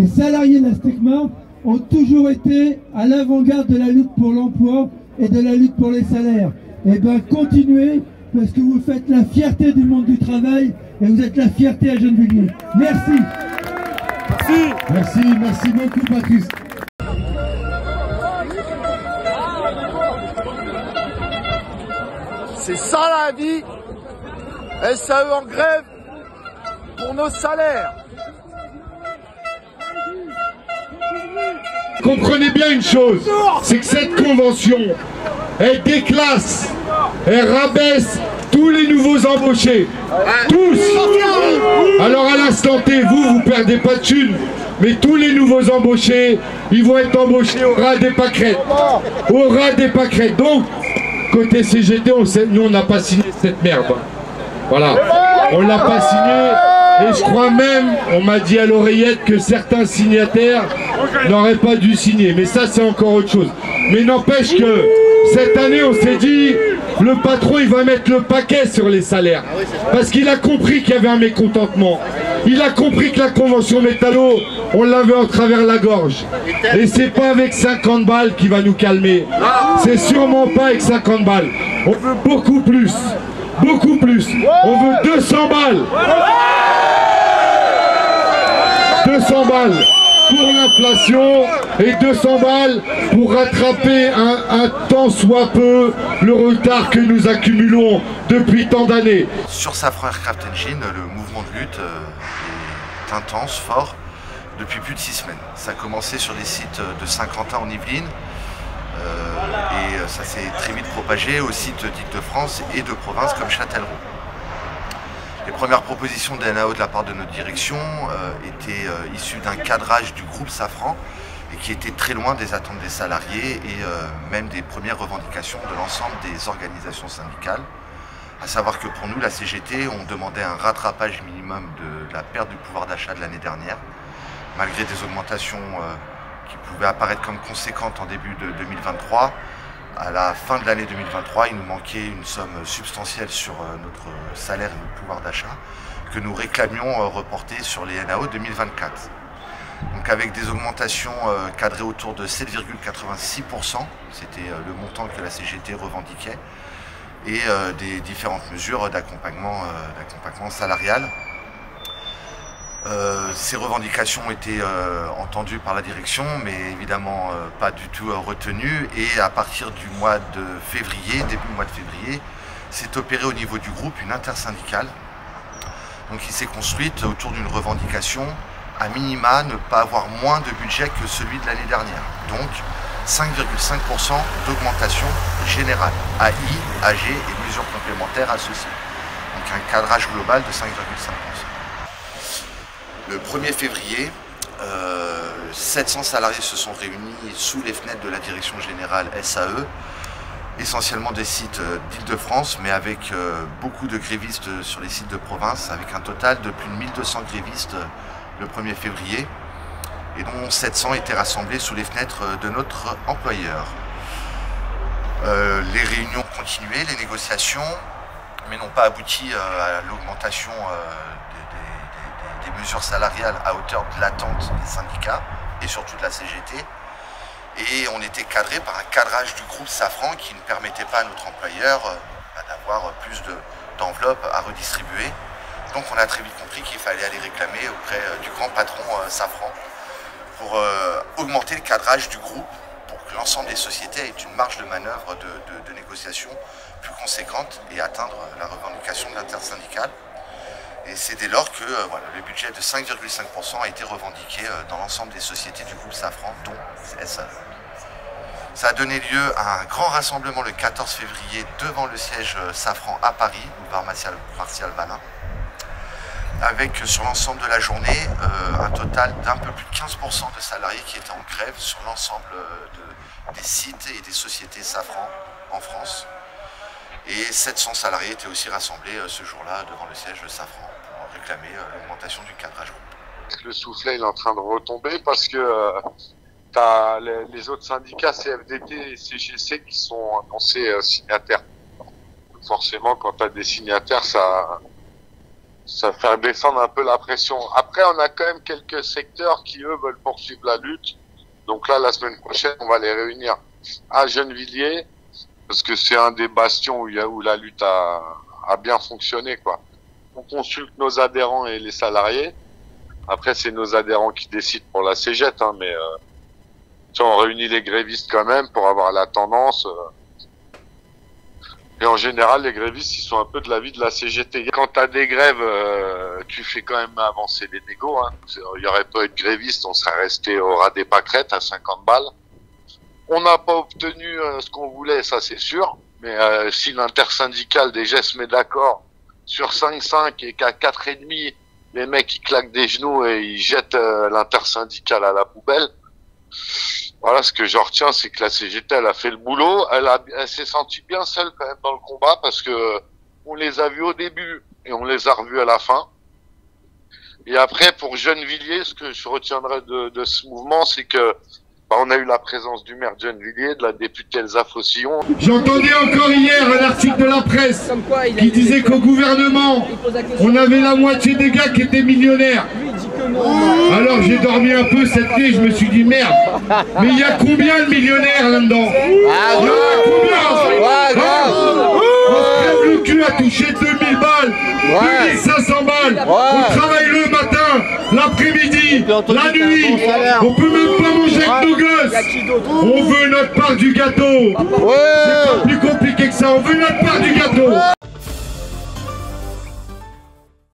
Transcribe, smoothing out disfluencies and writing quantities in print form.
Les salariés de la STECMA ont toujours été à l'avant-garde de la lutte pour l'emploi et de la lutte pour les salaires. Et bien continuez, parce que vous faites la fierté du monde du travail et vous êtes la fierté à Gennevilliers. Merci. Merci beaucoup Patrice. C'est ça la vie. SAE en grève pour nos salaires. Comprenez bien une chose, c'est que cette convention, elle déclasse, elle rabaisse tous les nouveaux embauchés. Tous. Alors à l'instant T, vous perdez pas de thunes, mais tous les nouveaux embauchés, ils vont être embauchés au ras des pâquerettes. Au ras des pâquerettes. Donc, côté CGT, nous on n'a pas signé cette merde. Voilà, on l'a pas signé. Et je crois même, on m'a dit à l'oreillette que certains signataires n'auraient pas dû signer. Mais ça, c'est encore autre chose. Mais n'empêche que cette année, on s'est dit, le patron, il va mettre le paquet sur les salaires. Parce qu'il a compris qu'il y avait un mécontentement. Il a compris que la convention métallo, on l'avait en travers la gorge. Et c'est pas avec 50 balles qui va nous calmer. C'est sûrement pas avec 50 balles. On veut beaucoup plus. Beaucoup plus. On veut 200 balles. 200 balles pour l'inflation et 200 balles pour rattraper un tant soit peu le retard que nous accumulons depuis tant d'années. Sur Safran Aircraft Engine, le mouvement de lutte est intense, fort, depuis plus de 6 semaines. Ça a commencé sur des sites de Saint-Quentin en Yvelines et ça s'est très vite propagé aux sites d'Île-de-France et de province comme Châtellerault. Les premières propositions de NAO de la part de notre direction étaient issues d'un cadrage du groupe Safran et qui était très loin des attentes des salariés et même des premières revendications de l'ensemble des organisations syndicales. À savoir que pour nous, la CGT, on demandait un rattrapage minimum de la perte du pouvoir d'achat de l'année dernière, malgré des augmentations qui pouvaient apparaître comme conséquentes en début de 2023. À la fin de l'année 2023, il nous manquait une somme substantielle sur notre salaire et notre pouvoir d'achat que nous réclamions reporter sur les NAO 2024. Donc avec des augmentations cadrées autour de 7,86%, c'était le montant que la CGT revendiquait, et des différentes mesures d'accompagnement salarial. Ces revendications ont été entendues par la direction, mais évidemment pas du tout retenues. Et à partir du mois de février, début mois de février, s'est opérée au niveau du groupe une intersyndicale. Donc il s'est construite autour d'une revendication à minima ne pas avoir moins de budget que celui de l'année dernière. Donc 5,5% d'augmentation générale, AI, AG et mesures complémentaires associées. Donc un cadrage global de 5,5%. Le 1er février, 700 salariés se sont réunis sous les fenêtres de la direction générale SAE, essentiellement des sites d'Île-de-France, mais avec beaucoup de grévistes sur les sites de province, avec un total de plus de 1200 grévistes le 1er février, et dont 700 étaient rassemblés sous les fenêtres de notre employeur. Les réunions ont continué, les négociations, mais n'ont pas abouti à l'augmentation des mesures salariales à hauteur de l'attente des syndicats et surtout de la CGT. Et on était cadré par un cadrage du groupe Safran qui ne permettait pas à notre employeur d'avoir plus d'enveloppes à redistribuer. Donc on a très vite compris qu'il fallait aller réclamer auprès du grand patron Safran pour augmenter le cadrage du groupe pour que l'ensemble des sociétés aient une marge de manœuvre de négociation plus conséquente et atteindre la revendication de l'intersyndicale. Et c'est dès lors que voilà, le budget de 5,5% a été revendiqué dans l'ensemble des sociétés du groupe Safran, dont SAE. Ça a donné lieu à un grand rassemblement le 14 février devant le siège Safran à Paris, boulevard Martial Valin, avec sur l'ensemble de la journée un total d'un peu plus de 15% de salariés qui étaient en grève sur l'ensemble des sites et des sociétés Safran en France. Et 700 salariés étaient aussi rassemblés ce jour-là devant le siège de Safran pour réclamer l'augmentation du cadrage groupe. Le soufflet il est en train de retomber parce que tu as les autres syndicats CFDT et CGC qui sont annoncés signataires. Forcément, quand tu as des signataires, ça faire descendre un peu la pression. Après, on a quand même quelques secteurs qui, eux, veulent poursuivre la lutte. Donc là, la semaine prochaine, on va les réunir à Gennevilliers, parce que c'est un des bastions où la lutte a bien fonctionné, quoi. On consulte nos adhérents et les salariés. Après, c'est nos adhérents qui décident pour la CGT, hein, mais on réunit les grévistes quand même pour avoir la tendance. Et en général, les grévistes, ils sont un peu de l'avis de la CGT. Quand tu as des grèves, tu fais quand même avancer les négos. Hein. Il n'y aurait pas eu de grévistes, on serait resté au ras des pâquerettes à 50 balles. On n'a pas obtenu ce qu'on voulait, ça c'est sûr. Mais si l'intersyndicale déjà se met d'accord sur 5-5 et qu'à 4,5, les mecs ils claquent des genoux et ils jettent l'intersyndicale à la poubelle. Voilà, ce que je retiens, c'est que la CGT, elle a fait le boulot. Elle s'est sentie bien seule quand même dans le combat parce que on les a vus au début et on les a revus à la fin. Et après, pour Gennevilliers, ce que je retiendrai de ce mouvement, c'est que on a eu la présence du maire de Gennevilliers, de la députée Elsa Fossillon. J'entendais encore hier un article de la presse qui disait qu'au gouvernement, on avait la moitié des gars qui étaient millionnaires. Alors j'ai dormi un peu cette nuit, je me suis dit merde, mais il y a combien de millionnaires là-dedans? Il y en a combien? On se crève le cul à toucher 2000 balles, 2500 balles, on travaille le matin, l'après-midi, la nuit, on peut même pas manger avec nos gosses. On veut notre part du gâteau. C'est pas plus compliqué que ça, on veut notre part du gâteau.